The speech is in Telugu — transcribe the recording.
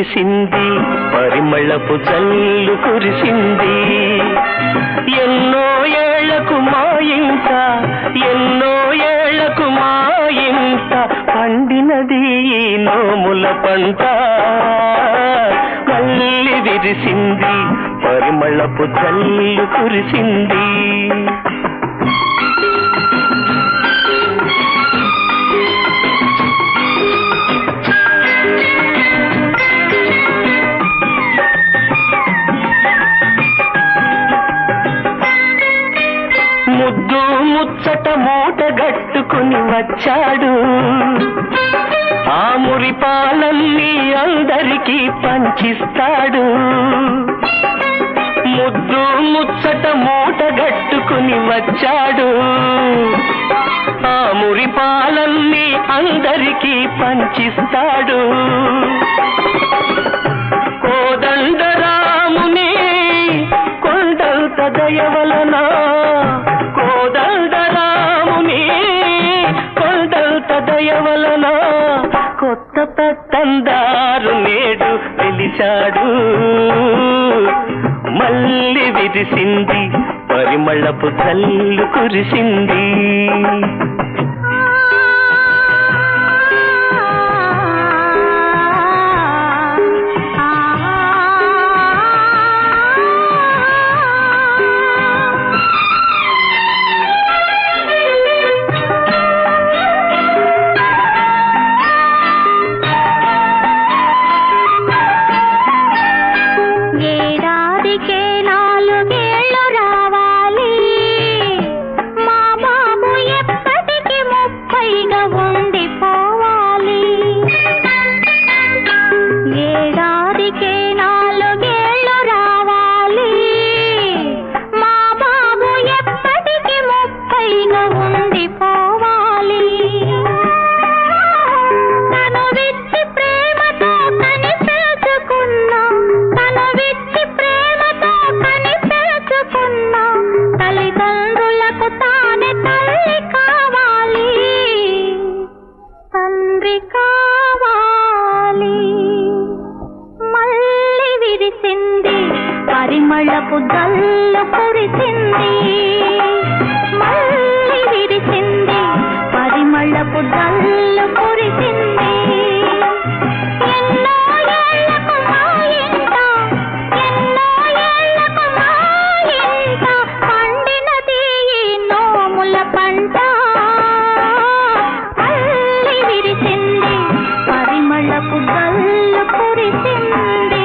విరిసింది పరిమళపు జల్లు కురిసింది ఎన్నో ఏళ్లకు మా ఇంట ఎన్నో ఏళ్లకు మా ఇంట పండినది నోముల పంట మళ్ళీ విరిసింది పరిమళపు జల్లు కురిసింది ముద్దు ముచ్చట మూట గట్టుకుని వచ్చాడు ఆ మురిపాలన్నీ అందరికీ పంచిస్తాడు ముద్దు ముచ్చట మూట గట్టుకుని వచ్చాడు ఆ మురిపాలన్నీ అందరికీ పంచిస్తాడు కోదండరాముని కొండంత దయవలన దయవలన కొత్త పెత్తందారు నేడు పిలిచాడు మళ్ళీ విరిసింది పరిమళపు జల్లు కురిసింది పరిమళపు జల్లు కురిసింది మళ్ళీ విరిసింది పరిమళపు జల్లు కురిసింది ఎన్నో ఏళ్లకు మా ఇంట ఎన్నో ఏళ్లకు మా ఇంట పండినది నోముల పంట మళ్ళీ విరిసింది పరిమళపు జల్లు కురిసింది